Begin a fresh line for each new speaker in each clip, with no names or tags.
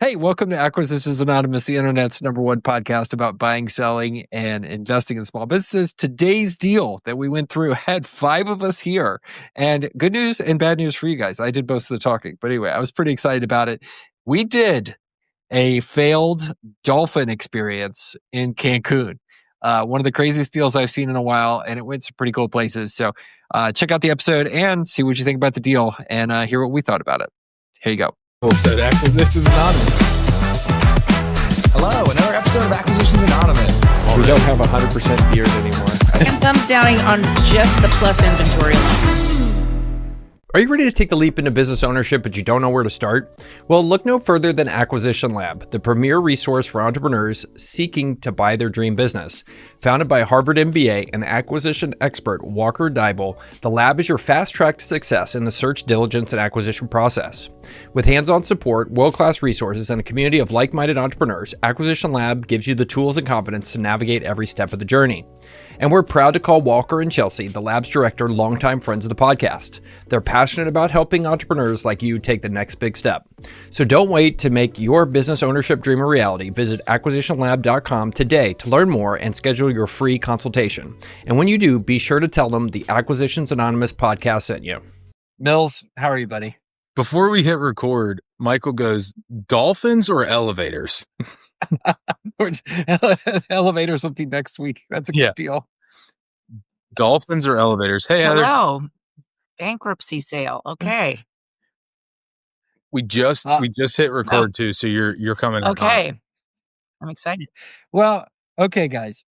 Hey, welcome to Acquisitions Anonymous, the internet's #1 podcast about buying, selling, and investing in small businesses. Today's deal that we went through had 5 of us here. And good news and bad news for you guys. I did most of the talking. But anyway, I was pretty excited about it. We did a failed Dolphin experience in Cancun. One of the craziest deals I've seen in a while, and it went to pretty cool places. So check out the episode and see what you think about the deal and hear what we thought about it. Here you go.
Episode Acquisitions Anonymous.
Hello, another episode of Acquisitions Anonymous.
We don't have 100% beard anymore.
And thumbs downing on just the plus inventory line.
Are you ready to take the leap into business ownership, but you don't know where to start? Well, look no further than Acquisition Lab, the premier resource for entrepreneurs seeking to buy their dream business. Founded by Harvard MBA and acquisition expert Walker Deibel, the lab is your fast track to success in the search, diligence, and acquisition process. With hands-on support, world-class resources, and a community of like-minded entrepreneurs, Acquisition Lab gives you the tools and confidence to navigate every step of the journey. And we're proud to call Walker and Chelsea, the lab's director, longtime friends of the podcast. They're passionate about helping entrepreneurs like you take the next big step. So don't wait to make your business ownership dream a reality. Visit acquisitionlab.com today to learn more and schedule your free consultation. And when you do, be sure to tell them the Acquisitions Anonymous podcast sent you.
Mills, how are you, buddy?
Before we hit record, Michael goes, dolphins or elevators?
Elevators will be next week. That's a good deal.
Dolphins or elevators? Hey, Heather.
Hello. Bankruptcy sale. Okay.
We just hit record too, so you're coming.
Okay. I'm excited.
Well, okay, guys.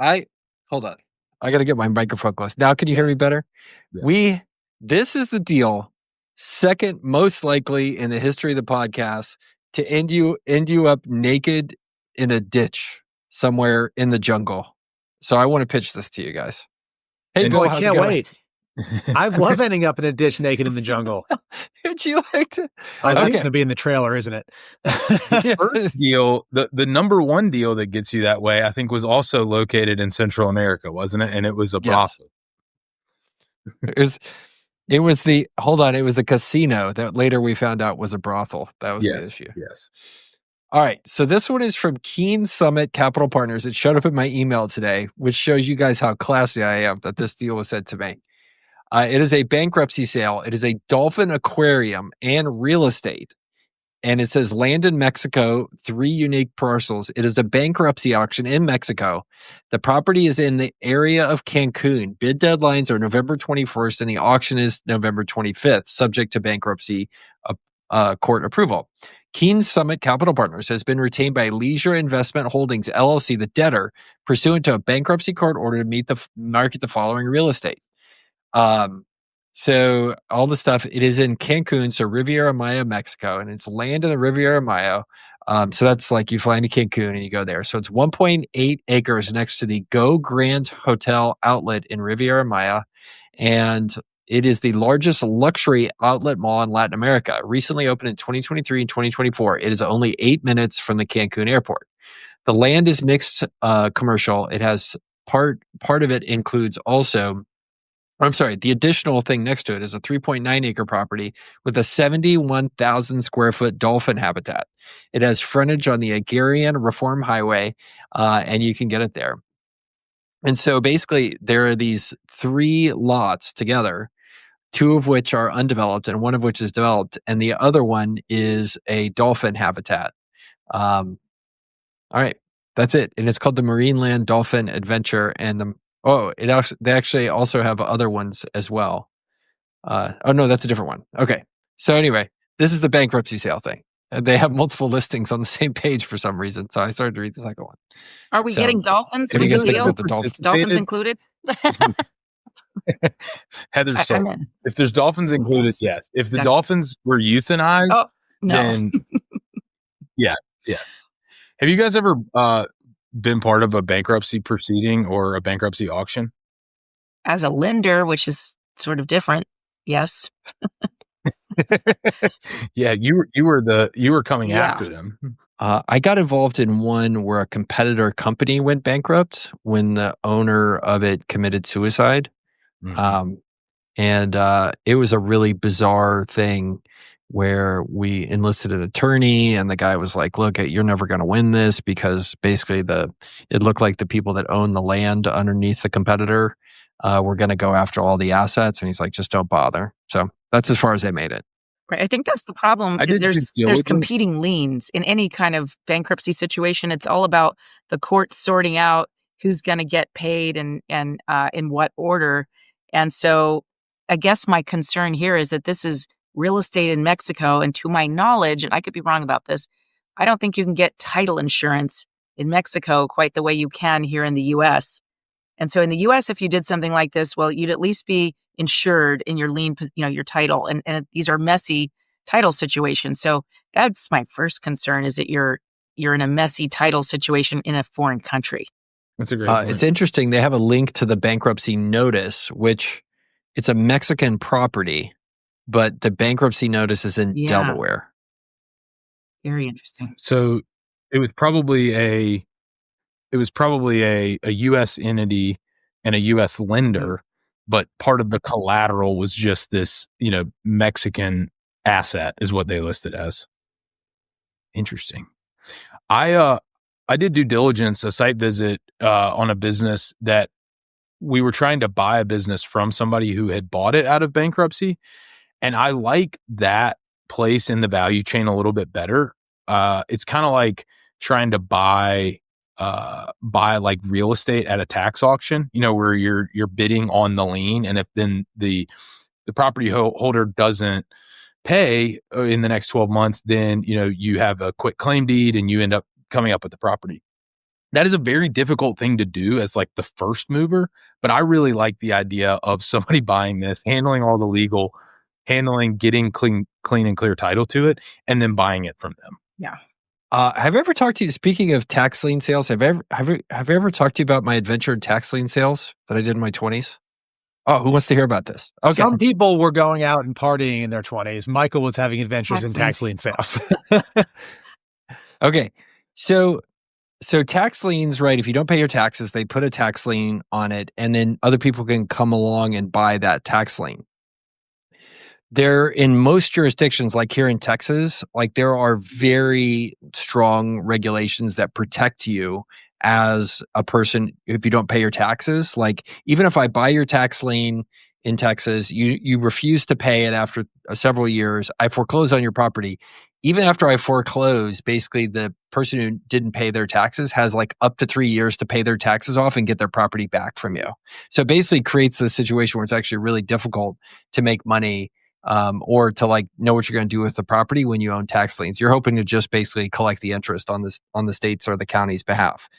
Hold on. I got to get my microphone close. Now, can you hear me better? Yeah. This is the deal, second most likely in the history of the podcast to end you up naked in a ditch somewhere in the jungle. So I want to pitch this to you guys. Hey, Bill,
I can't wait. I love ending up in a ditch naked in the jungle.
Would you like to?
I think it's going to be in the trailer, isn't it?
First deal, the #1 deal that gets you that way, I think, was also located in Central America, wasn't it? And it was a brothel.
Yes. It was the casino that later we found out was a brothel. That was the issue.
Yes.
All right. So this one is from Keen Summit Capital Partners. It showed up in my email today, which shows you guys how classy I am that this deal was sent to me. It is a bankruptcy sale. It is a Dolphin aquarium and real estate. And it says land in Mexico, 3 unique parcels. It is a bankruptcy auction in Mexico. The property is in the area of Cancun. Bid deadlines are November 21st and the auction is November 25th, subject to bankruptcy court approval. Keen Summit Capital Partners has been retained by Leisure Investment Holdings LLC, the debtor, pursuant to a bankruptcy court order to market the following real estate. So all the stuff, it is in Cancun, so Riviera Maya, Mexico, and it's land in the Riviera Maya. So that's like you fly into Cancun and you go there. So it's 1.8 acres next to the Go Grand Hotel outlet in Riviera Maya. And it is the largest luxury outlet mall in Latin America. Recently opened in 2023 and 2024. It is only 8 minutes from the Cancun airport. The land is mixed commercial. It has part of it includes also the additional thing next to it is a 3.9 acre property with a 71,000 square foot dolphin habitat. It has frontage on the Agrarian Reform Highway, and you can get it there. And so basically there are these 3 lots together, 2 of which are undeveloped and 1 of which is developed. And the other one is a dolphin habitat. All right, that's it. And it's called the Marineland Dolphin Adventure and they actually also have other ones as well. No, that's a different one. Okay. So anyway, this is the bankruptcy sale thing. They have multiple listings on the same page for some reason. So I started to read the second one.
Are we getting dolphins?
What do you guys think about the dolphins?
Dolphins included?
Heather, if there's dolphins included, yes. If the dolphins were euthanized, then yeah. Have you guys ever been part of a bankruptcy proceeding or a bankruptcy auction?
As a lender, which is sort of different, yes.
Yeah, you were coming after them.
I got involved in one where a competitor company went bankrupt when the owner of it committed suicide. Mm-hmm. And it was a really bizarre thing where we enlisted an attorney, and the guy was like, look, you're never going to win this, because basically it looked like the people that own the land underneath the competitor were going to go after all the assets. And he's like, just don't bother. So that's as far as they made it.
Right. I think that's the problem. Is there's competing liens in any kind of bankruptcy situation. It's all about the court sorting out who's going to get paid and in what order. And so I guess my concern here is that this is real estate in Mexico. And to my knowledge, and I could be wrong about this, I don't think you can get title insurance in Mexico quite the way you can here in the U.S. And so in the U.S., if you did something like this, well, you'd at least be insured in your lien, your title. And these are messy title situations. So that's my first concern, is that you're in a messy title situation in a foreign country.
That's a great point.
It's interesting. They have a link to the bankruptcy notice, which it's a Mexican property, but the bankruptcy notice is in Delaware.
Very interesting.
So it was probably a U.S. entity and a U.S. lender, but part of the collateral was just this, Mexican asset is what they listed as. Interesting. I did due diligence, a site visit on a business that we were trying to buy a business from somebody who had bought it out of bankruptcy. And I like that place in the value chain a little bit better. It's kind of like trying to buy like real estate at a tax auction, where you're bidding on the lien. And if then the property holder doesn't pay in the next 12 months, then, you have a quick claim deed and you end up coming up with the property. That is a very difficult thing to do as like the first mover, but I really like the idea of somebody buying this, handling all the legal, getting clean and clear title to it, and then buying it from them.
Yeah.
Have I ever talked to you, speaking of tax lien sales, have I ever talked to you about my adventure in tax lien sales that I did in my 20s? Oh, who wants to hear about this?
Okay. Some people were going out and partying in their 20s. Michael was having adventures in tax lien sales.
Okay. So tax liens, right? If you don't pay your taxes, they put a tax lien on it, and then other people can come along and buy that tax lien. There, in most jurisdictions, like here in Texas, like there are very strong regulations that protect you as a person if you don't pay your taxes. Like even if I buy your tax lien in Texas, you refuse to pay it after several years, I foreclose on your property. Even after I foreclose, basically the person who didn't pay their taxes has like up to 3 years to pay their taxes off and get their property back from you. So it basically creates this situation where it's actually really difficult to make money or to like know what you're going to do with the property when you own tax liens. You're hoping to just basically collect the interest on the state's or the county's behalf.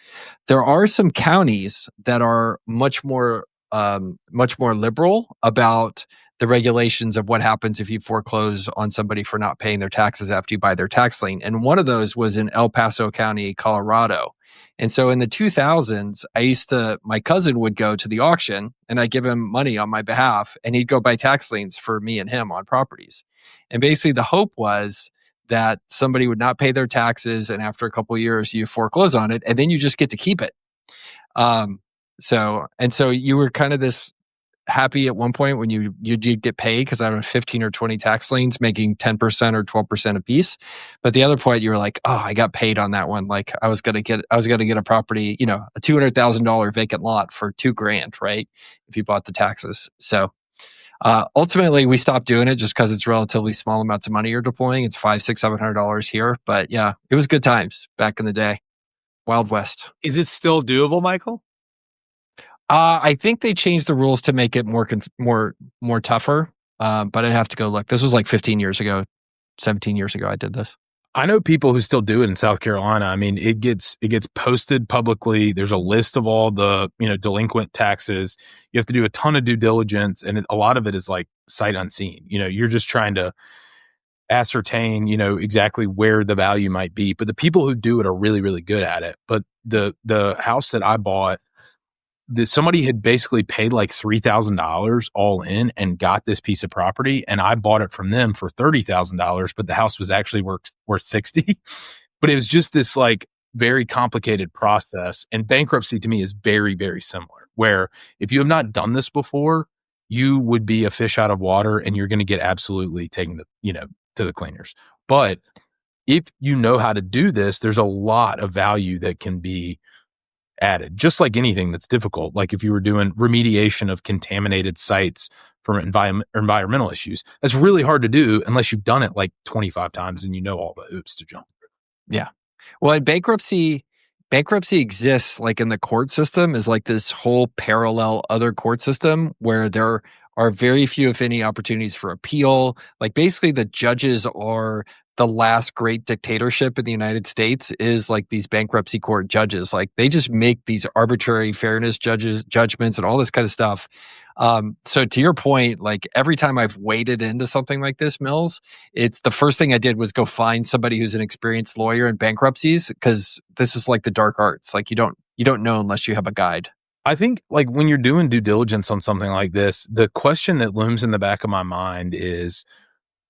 There are some counties that are much more liberal about the regulations of what happens if you foreclose on somebody for not paying their taxes after you buy their tax lien. And one of those was in El Paso County, Colorado. And so in the 2000s, my cousin would go to the auction and I'd give him money on my behalf and he'd go buy tax liens for me and him on properties. And basically the hope was that somebody would not pay their taxes, and after a couple of years you foreclose on it and then you just get to keep it. So you were kind of this happy at one point when you did get paid, because I don't know, 15 or 20 tax liens making 10% or 12% a piece. But the other point, you were like, oh, I got paid on that one. Like I was gonna get a property, a $200,000 vacant lot for $2,000, right? If you bought the taxes. So ultimately we stopped doing it just because it's relatively small amounts of money you're deploying. It's $500, $600, $700 here. But yeah, it was good times back in the day. Wild West.
Is it still doable, Michael?
I think they changed the rules to make it more tougher. But I'd have to go look. This was like 15 years ago, 17 years ago I did this.
I know people who still do it in South Carolina. I mean, it gets posted publicly. There's a list of all the, delinquent taxes. You have to do a ton of due diligence, and a lot of it is like sight unseen. You're just trying to ascertain, exactly where the value might be. But the people who do it are really, really good at it. But the house that I bought, somebody had basically paid like $3,000 all in and got this piece of property, and I bought it from them for $30,000, but the house was actually worth $60,000. But it was just this like very complicated process. And bankruptcy to me is very, very similar, where if you have not done this before, you would be a fish out of water and you're going to get absolutely taken to the cleaners. But if you know how to do this, there's a lot of value that can be added, just like anything that's difficult. Like if you were doing remediation of contaminated sites from environmental issues, that's really hard to do unless you've done it like 25 times and you know all the hoops to jump through.
Yeah. Well, in bankruptcy exists like in the court system is like this whole parallel other court system where there are very few, if any, opportunities for appeal. Like basically the judges are the last great dictatorship in the United States is like these bankruptcy court judges. Like they just make these arbitrary fairness judgments and all this kind of stuff. So to your point, like every time I've waded into something like this, Mills, it's the first thing I did was go find somebody who's an experienced lawyer in bankruptcies, because this is like the dark arts. Like you don't know unless you have a guide.
I think like when you're doing due diligence on something like this, the question that looms in the back of my mind is,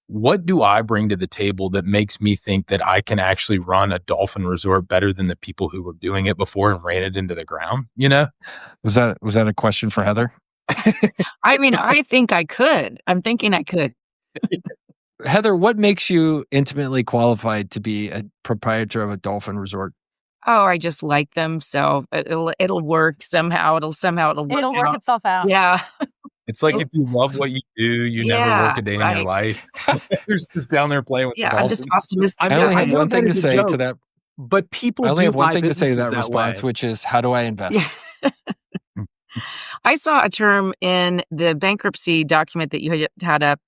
what do I bring to the table that makes me think that I can actually run a Dolphin resort better than the people who were doing it before and ran it into the ground? You know?
Was that a question for Heather?
I mean, I think I could. I'm thinking I could.
Heather, what makes you intimately qualified to be a proprietor of a Dolphin resort?
Oh, I just like them, so it'll work somehow. It'll work
itself out.
Yeah.
It's like if you love what you do, you never work a day in your life. You're just down there playing with the Dolphins.
I'm just optimistic.
I only have one thing to say to that.
But people
I only
do
have one
buy
thing to say to that
businesses
response,
way.
which is, how do I invest?
Yeah. I saw a term in the bankruptcy document that you had up,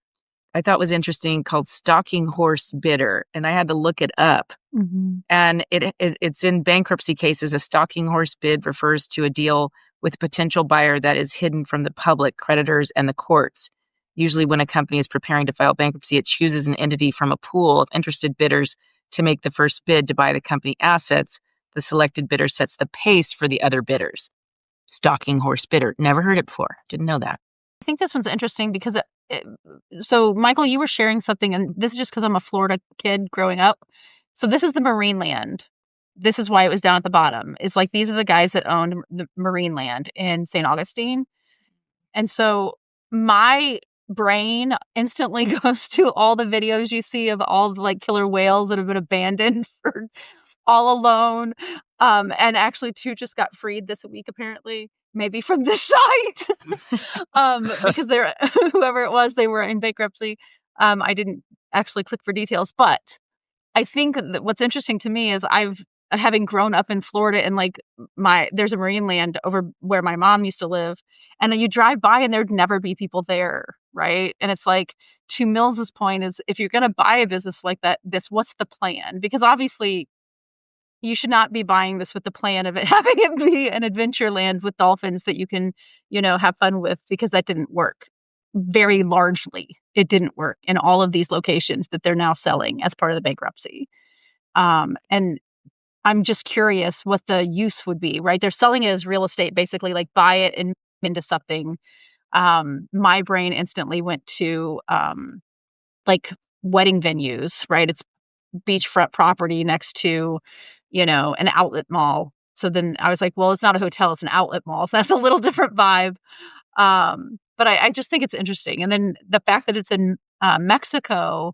I thought was interesting, called stalking horse bidder, and I had to look it up.
Mm-hmm.
And it's in bankruptcy cases. A stalking horse bid refers to a deal with a potential buyer that is hidden from the public, creditors, and the courts. Usually when a company is preparing to file bankruptcy, it chooses an entity from a pool of interested bidders to make the first bid to buy the company assets. The selected bidder sets the pace for the other bidders. Stalking horse bidder. Never heard it before. Didn't know that.
I think this one's interesting because, so Michael, you were sharing something, and this is just because I'm a Florida kid growing up. So this is the marine land. This is why it was down at the bottom. Is like, these are the guys that owned the marine land in St. Augustine. And so my brain instantly goes to all the videos you see of all the like killer whales that have been abandoned for all alone. And actually two just got freed this week, apparently, maybe from this site. Because they're whoever it was, they were in bankruptcy. I didn't actually click for details, but I think that what's interesting to me is having grown up in Florida, and like there's a marine land over where my mom used to live, and you drive by and there'd never be people there, right? And it's like, to Mills's point, is if you're going to buy a business like that, what's the plan? Because obviously you should not be buying this with the plan of having it be an adventure land with dolphins that you can, have fun with, because that didn't work. Very largely, it didn't work in all of these locations that they're now selling as part of the bankruptcy. And I'm just curious what the use would be, right? They're selling it as real estate, basically, like buy it and into something. My brain instantly went to like wedding venues, right? It's beachfront property next to, an outlet mall. So then I was like, well, it's not a hotel, it's an outlet mall. So that's a little different vibe. But I just think it's interesting. And then the fact that it's in Mexico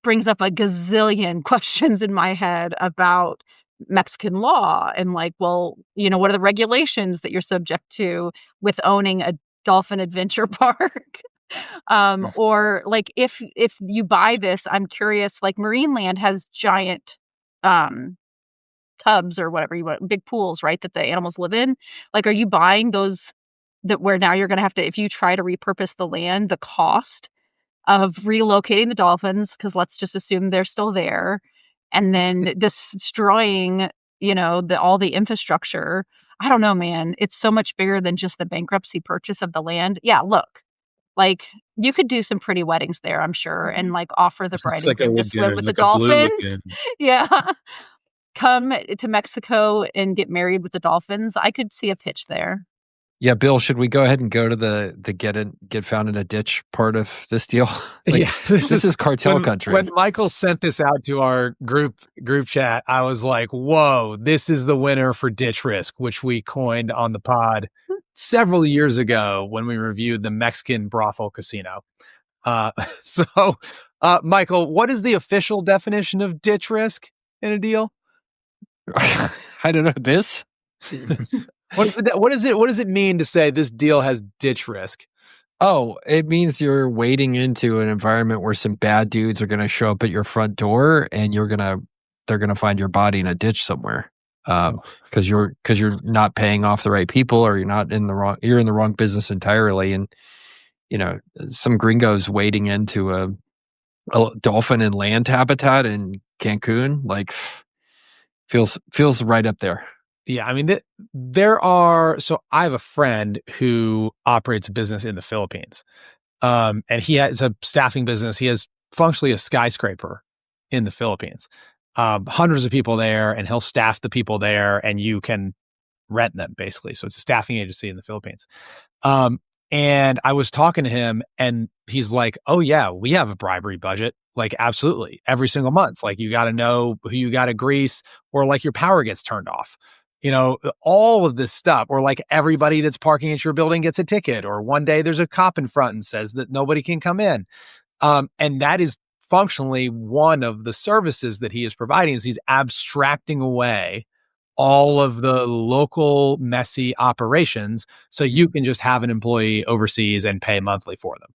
brings up a gazillion questions in my head about Mexican law and like, well, what are the regulations that you're subject to with owning a dolphin adventure park? Or like if you buy this, I'm curious, like marine land has giant tubs or whatever you want, big pools, right, that the animals live in. Like, are you buying those that where now you're going to have to, if you try to repurpose the land, the cost of relocating the dolphins, because let's just assume they're still there, and then destroying, all the infrastructure. I don't know, man. It's so much bigger than just the bankruptcy purchase of the land. Yeah, look, like you could do some pretty weddings there, I'm sure, and like offer the bride and groom to swim with the dolphins. Yeah. Come to Mexico and get married with the dolphins. I could see a pitch there.
Yeah, Bill, should we go ahead and go to the get found in a ditch part of this deal?
Yeah,
this is cartel country.
When Michael sent this out to our group chat, I was like, whoa, this is the winner for ditch risk, which we coined on the pod several years ago when we reviewed the Mexican brothel casino. So Michael, what is the official definition of ditch risk in a deal?
I don't know this.
What does it mean to say this deal has ditch risk?
Oh, it means you're wading into an environment where some bad dudes are going to show up at your front door, and they're going to find your body in a ditch somewhere. Because you're not paying off the right people, or you're in the wrong business entirely, and some gringos wading into a dolphin and land habitat in Cancun, like feels right up there.
Yeah, I mean, so I have a friend who operates a business in the Philippines. And he has a staffing business. He has functionally a skyscraper in the Philippines. Hundreds of people there, and he'll staff the people there, and you can rent them basically. So it's a staffing agency in the Philippines. And I was talking to him, and he's like, "Oh yeah, we have a bribery budget. Like, absolutely, every single month. Like, you got to know who you got to grease, or like your power gets turned off. All of this stuff, or like everybody that's parking at your building gets a ticket, or one day there's a cop in front and says that nobody can come in." And that is functionally one of the services that he is providing, is he's abstracting away all of the local messy operations, so you can just have an employee overseas and pay monthly for them,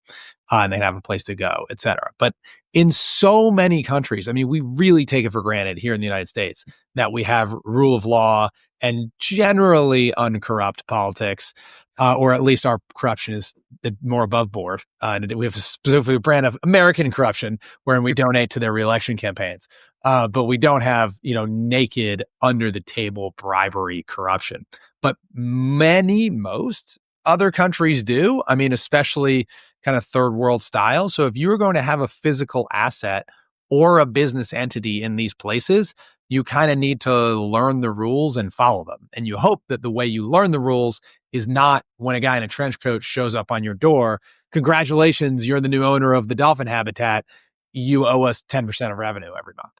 and they have a place to go, et cetera. But in so many countries, I mean, we really take it for granted here in the United States that we have rule of law and generally uncorrupt politics, or at least our corruption is more above board. And we have a specific brand of American corruption wherein we donate to their reelection campaigns. But we don't have, naked under the table bribery corruption. But most other countries do. I mean, especially kind of third world style. So if you were going to have a physical asset or a business entity in these places, you kind of need to learn the rules and follow them. And you hope that the way you learn the rules is not when a guy in a trench coat shows up on your door. Congratulations, you're the new owner of the dolphin habitat. You owe us 10% of revenue every month.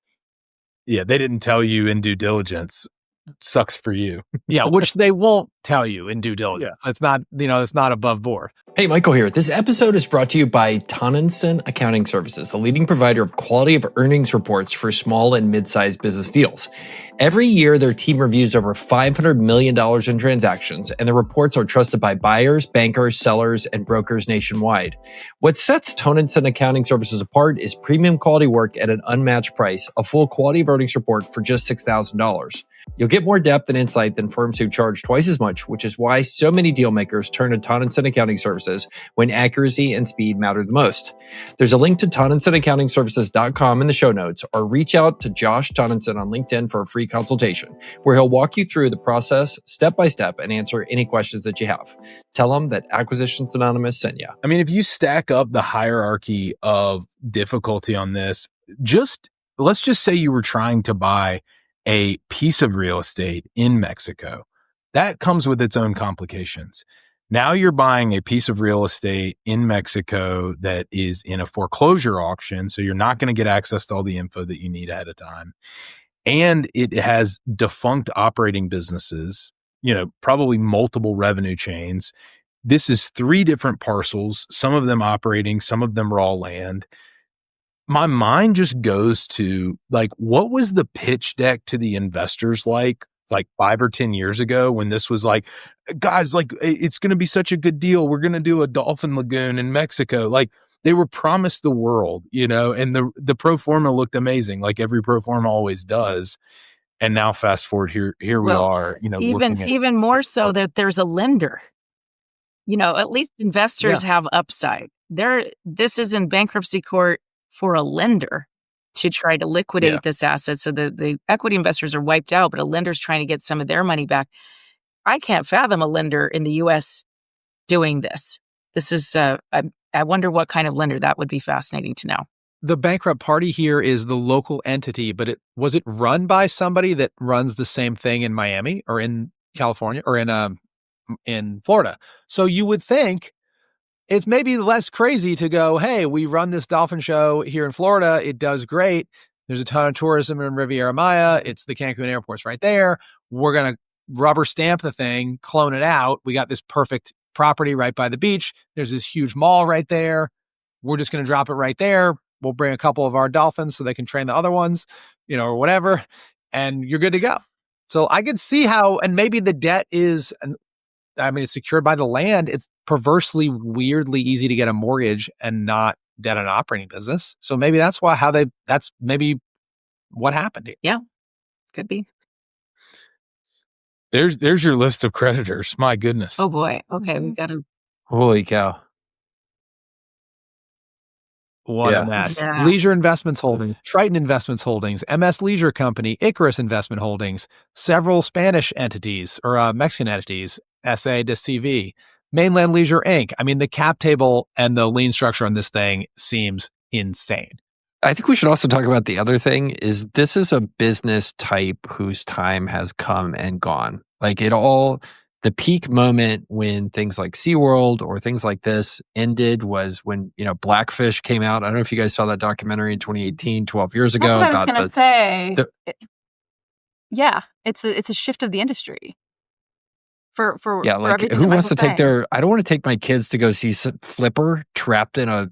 Yeah, they didn't tell you in due diligence. Sucks for you.
Yeah, which they won't tell you in due diligence. Yeah. It's not, it's not above board.
Hey, Michael here. This episode is brought to you by Tonninson Accounting Services, the leading provider of quality of earnings reports for small and mid-sized business deals. Every year, their team reviews over $500 million in transactions, and the reports are trusted by buyers, bankers, sellers, and brokers nationwide. What sets Tonninson Accounting Services apart is premium quality work at an unmatched price, a full quality of earnings report for just $6,000. You'll get more depth and insight than firms who charge twice as much, which is why so many deal makers turn to Tonninson Accounting Services when accuracy and speed matter the most. There's a link to TonninsonAccountingServices.com in the show notes, or reach out to Josh Tonninson on LinkedIn for a free consultation, where he'll walk you through the process step by step and answer any questions that you have. Tell him that Acquisitions Anonymous sent you.
I mean, if you stack up the hierarchy of difficulty on this, let's just say you were trying to buy a piece of real estate in Mexico. That comes with its own complications. Now you're buying a piece of real estate in Mexico that is in a foreclosure auction, so you're not going to get access to all the info that you need ahead of time. And it has defunct operating businesses, probably multiple revenue chains. This is 3 different parcels, some of them operating, some of them raw land. My mind just goes to, like, what was the pitch deck to the investors like 5 or 10 years ago, when this was like, guys, like, it's going to be such a good deal. We're going to do a dolphin lagoon in Mexico. Like, they were promised the world, and the pro forma looked amazing, like every pro forma always does. And now fast forward here we are,
even more so that there's a lender. At least investors have upside. This is in bankruptcy court for a lender to try to liquidate this asset. So the equity investors are wiped out, but a lender's trying to get some of their money back. I can't fathom a lender in the U.S. doing this. This is, I wonder what kind of lender. That would be fascinating to know.
The bankrupt party here is the local entity, but was it run by somebody that runs the same thing in Miami or in California or in Florida? So you would think it's maybe less crazy to go, hey, we run this dolphin show here in Florida. It does great. There's a ton of tourism in Riviera Maya. It's the Cancun airport's right there. We're going to rubber stamp the thing, clone it out. We got this perfect property right by the beach. There's this huge mall right there. We're just going to drop it right there. we'll bring a couple of our dolphins so they can train the other ones, or whatever, and you're good to go. So I could see how, and maybe the debt is, it's secured by the land. It's perversely, weirdly easy to get a mortgage and not debt an operating business. So maybe that's that's maybe what happened here.
Yeah, could be.
There's your list of creditors. My goodness.
Oh boy. Okay, we got to.
Holy cow.
What a mess. Yeah. Leisure Investments Holdings, Triton Investments Holdings, MS Leisure Company, Icarus Investment Holdings, several Spanish entities or Mexican entities, SA to CV, Mainland Leisure Inc. I mean, the cap table and the lien structure on this thing seems insane.
I think we should also talk about the other thing is this is a business type whose time has come and gone. Like the peak moment when things like SeaWorld or things like this ended was when, Blackfish came out. I don't know if you guys saw that documentary in 2018, 12 years ago.
That's what I was going to say. Yeah, it's a shift of the industry. For
who wants to take I don't want to take my kids to go see Flipper trapped in a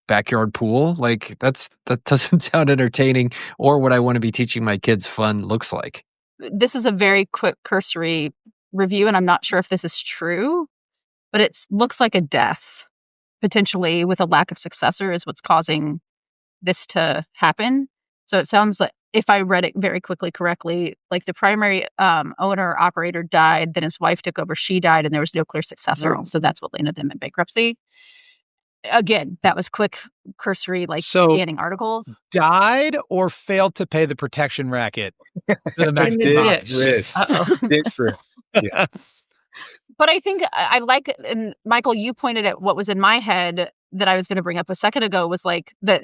backyard pool. Like that doesn't sound entertaining or what I want to be teaching my kids fun looks like.
This is a very quick cursory review, and I'm not sure if this is true, but it looks like a death potentially with a lack of successor is what's causing this to happen. So it sounds like, if I read it very quickly correctly, like the primary owner operator died, then his wife took over, she died, and there was no clear successor. Oh. So that's what landed them in bankruptcy. Again, that was quick, cursory, scanning articles.
Died or failed to pay the protection racket.
Yeah.
But I think I like, and Michael, you pointed at what was in my head that I was going to bring up a second ago was like that.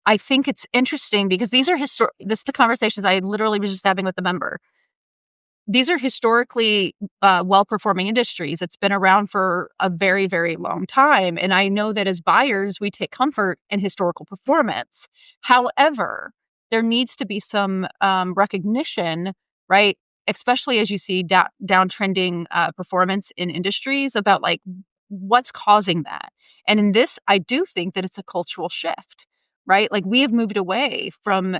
I think it's interesting because these are this is the conversations I literally was just having with the member. These are historically well-performing industries. It's been around for a very, very long time. And I know that as buyers, we take comfort in historical performance. However, there needs to be some recognition, right? Especially as you see downtrending performance in industries about like what's causing that. And in this, I do think that it's a cultural shift, right? Like we have moved away from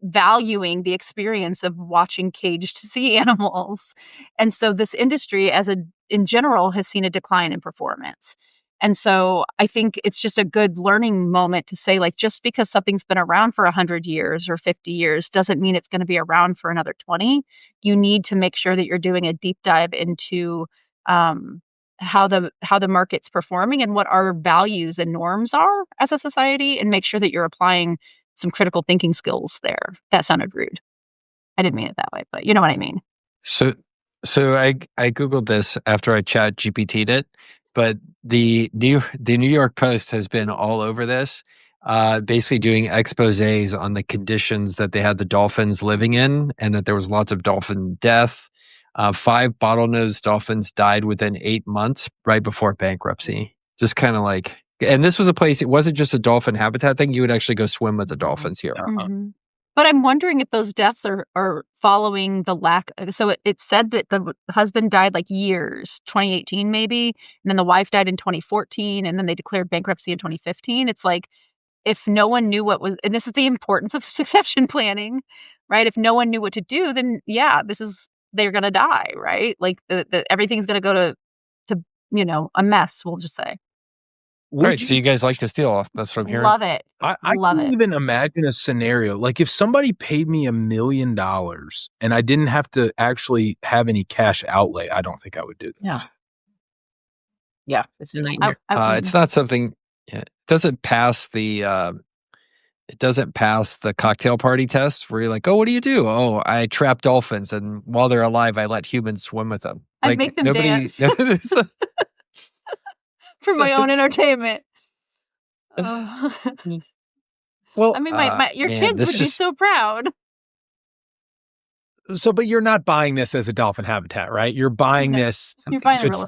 valuing the experience of watching caged sea animals. And so this industry in general has seen a decline in performance. And so I think it's just a good learning moment to say, like, just because something's been around for 100 years or 50 years doesn't mean it's going to be around for another 20. You need to make sure that you're doing a deep dive into how the market's performing and what our values and norms are as a society, and make sure that you're applying some critical thinking skills there. That sounded rude. I didn't mean it that way, but you know what I mean.
So I Googled this after I chat GPT'd it, but the New York Post has been all over this, basically doing exposés on the conditions that they had the dolphins living in and that there was lots of dolphin death. 5 bottlenose dolphins died within 8 months right before bankruptcy. Just kind of like, and this was a place, it wasn't just a dolphin habitat thing. You would actually go swim with the dolphins here.
Mm-hmm. But I'm wondering if those deaths are following the lack. So it said that the husband died like years, 2018 maybe, and then the wife died in 2014, and then they declared bankruptcy in 2015. It's like, if no one knew what was, and this is the importance of succession planning, right? If no one knew what to do, then yeah, they're going to die, right? Like everything's going to go to a mess, we'll just say.
Right, so you guys like this deal. That's what I'm hearing.
Love it.
I can't even imagine a scenario. Like if somebody paid me $1 million and I didn't have to actually have any cash outlay, I don't think I would do that.
Yeah. Yeah, it's a nightmare.
It's not something, it doesn't pass the cocktail party test where you're like, oh, what do you do? Oh, I trap dolphins, and while they're alive, I let humans swim with them.
I make them dance. For my own entertainment.
Well,
I mean, your kids would be so proud.
So, but you're not buying this as a dolphin habitat, right? You're buying this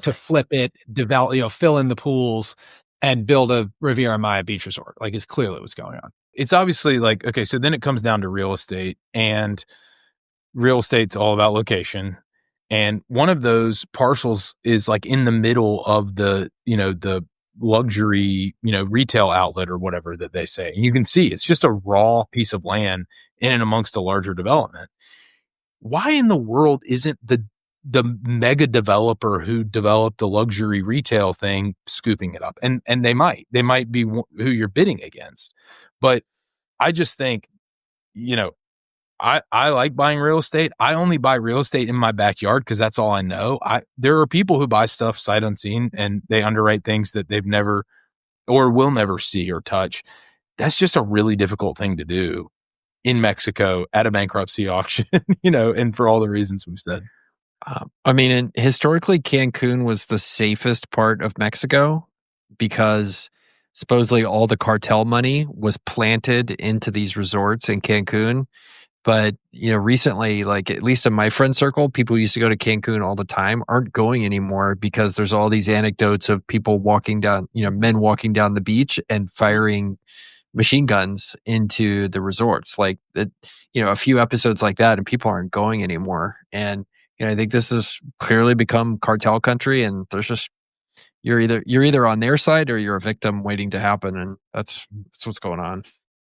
to flip it, develop, fill in the pools, and build a Riviera Maya beach resort. Like, it's clearly what's going on.
It's obviously like, okay, so then it comes down to real estate, and real estate's all about location. And one of those parcels is like in the middle of the luxury, retail outlet or whatever that they say. And you can see it's just a raw piece of land in and amongst a larger development. Why in the world isn't the mega developer who developed the luxury retail thing scooping it up? And they might be who you're bidding against. But I just think, I like buying real estate. I only buy real estate in my backyard because that's all I know. There are people who buy stuff sight unseen and they underwrite things that they've never or will never see or touch. That's just a really difficult thing to do in Mexico at a bankruptcy auction, and for all the reasons we've said.
And historically, Cancun was the safest part of Mexico because supposedly all the cartel money was planted into these resorts in Cancun. But, recently, like at least in my friend circle, people who used to go to Cancun all the time aren't going anymore because there's all these anecdotes of people walking down, men walking down the beach and firing machine guns into the resorts. Like that, a few episodes like that, and people aren't going anymore. And, I think this has clearly become cartel country, and there's just you're either on their side or you're a victim waiting to happen, and that's what's going on.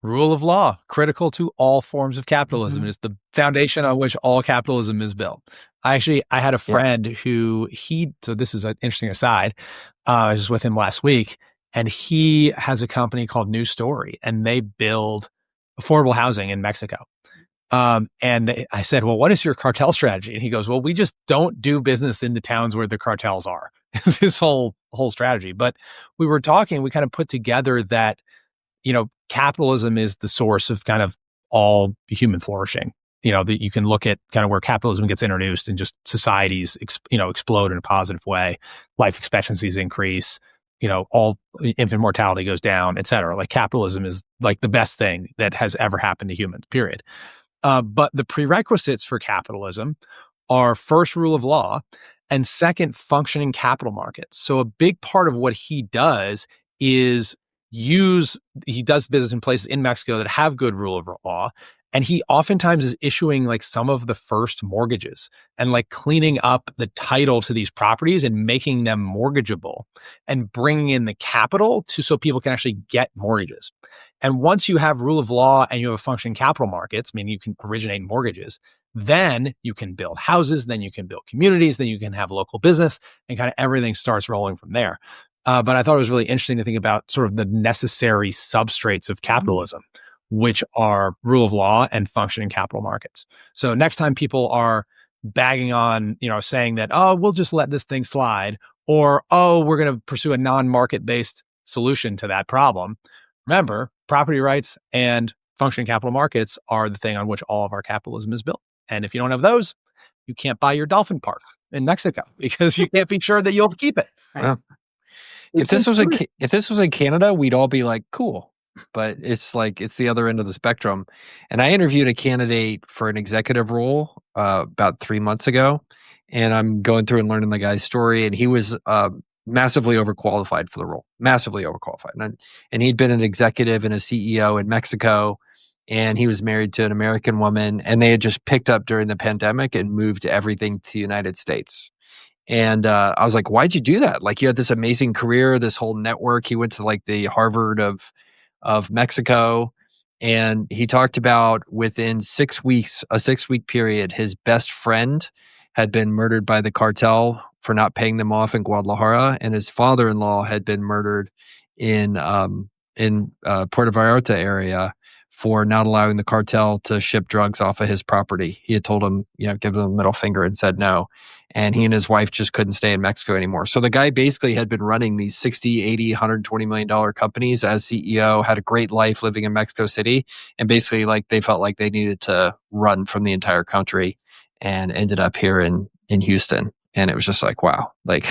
Rule of law, critical to all forms of capitalism. It is the foundation on which all capitalism is built. I had a friend who so this is an interesting aside. I was with him last week, and he has a company called New Story, and they build affordable housing in Mexico. And I said, well, what is your cartel strategy? And he goes, well, we just don't do business in the towns where the cartels are. It's this whole strategy. But we were talking, we kind of put together that, capitalism is the source of kind of all human flourishing. That you can look at kind of where capitalism gets introduced and just societies, explode in a positive way. Life expectancies increase, all infant mortality goes down, et cetera. Like capitalism is like the best thing that has ever happened to humans, period. But the prerequisites for capitalism are first, rule of law, and second, functioning capital markets. So a big part of what he does is he does business in places in Mexico that have good rule of law. And he oftentimes is issuing like some of the first mortgages and like cleaning up the title to these properties and making them mortgageable and bringing in the capital so people can actually get mortgages. And once you have rule of law and you have a functioning capital markets, meaning you can originate mortgages, then you can build houses, then you can build communities, then you can have local business, and kind of everything starts rolling from there. But I thought it was really interesting to think about sort of the necessary substrates of capitalism, which are rule of law and functioning capital markets. So next time people are bagging on, saying that, oh, we'll just let this thing slide, or, oh, we're going to pursue a non-market-based solution to that problem. Remember, property rights and functioning capital markets are the thing on which all of our capitalism is built. And if you don't have those, you can't buy your Dolphin park in Mexico because you can't be sure that you'll keep it.
Right? Yeah. If this was in Canada, we'd all be like, cool. But it's the other end of the spectrum. And I interviewed a candidate for an executive role about 3 months ago. And I'm going through and learning the guy's story. And he was massively overqualified for the role, massively overqualified. And he'd been an executive and a CEO in Mexico. And he was married to an American woman. And they had just picked up during the pandemic and moved everything to the United States. And I was like, why'd you do that? Like, you had this amazing career, this whole network. He went to like the Harvard of Mexico. And he talked about within 6 weeks, a 6-week period, his best friend had been murdered by the cartel for not paying them off in Guadalajara. And his father-in-law had been murdered in Puerto Vallarta area for not allowing the cartel to ship drugs off of his property. He had told him, give him a middle finger and said no. And he and his wife just couldn't stay in Mexico anymore. So the guy basically had been running these 60, 80, $120 million companies as CEO, had a great life living in Mexico City. And basically like they felt like they needed to run from the entire country and ended up here in Houston. And it was just like, wow, like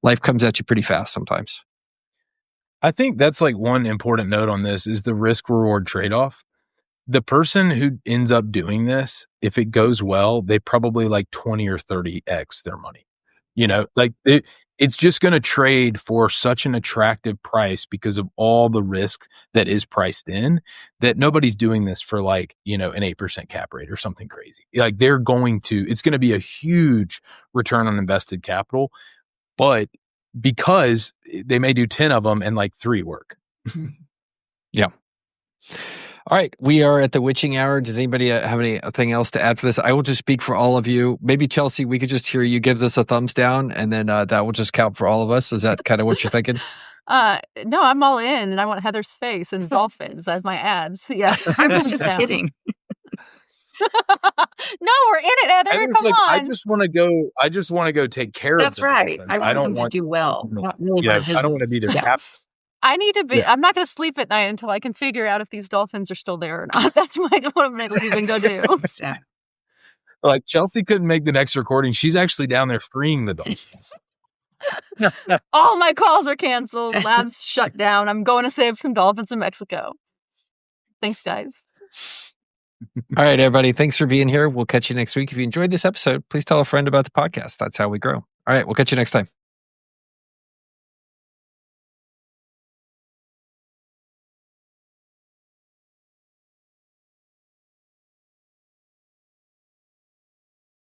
life comes at you pretty fast sometimes.
I think that's like one important note on this is the risk reward trade-off. The person who ends up doing this, if it goes well, they probably like 20 or 30x their money. Like it's just going to trade for such an attractive price because of all the risk that is priced in that nobody's doing this for like, an 8% cap rate or something crazy. Like it's going to be a huge return on invested capital, but because they may do 10 of them and like 3 work.
Yeah. All right. We are at the witching hour. Does anybody have anything else to add for this? I will just speak for all of you. Maybe Chelsea, we could just hear you give this a thumbs down, and then that will just count for all of us. Is that kind of what you're thinking?
No, I'm all in, and I want Heather's face and dolphins as my ads. Yes.
I was just kidding.
No, we're in it, Heather. Come on.
I just want to go take care
That's
of the
right.
dolphins.
I want them to do well. Not really
I don't want to be their captain.
I need to be. I'm not going to sleep at night until I can figure out if these dolphins are still there or not. That's what I'm going to leave and go do.
Like Chelsea couldn't make the next recording. She's actually down there freeing the dolphins.
All my calls are canceled. Labs shut down. I'm going to save some dolphins in Mexico. Thanks, guys.
All right, everybody. Thanks for being here. We'll catch you next week. If you enjoyed this episode, please tell a friend about the podcast. That's how we grow. All right. We'll catch you next time.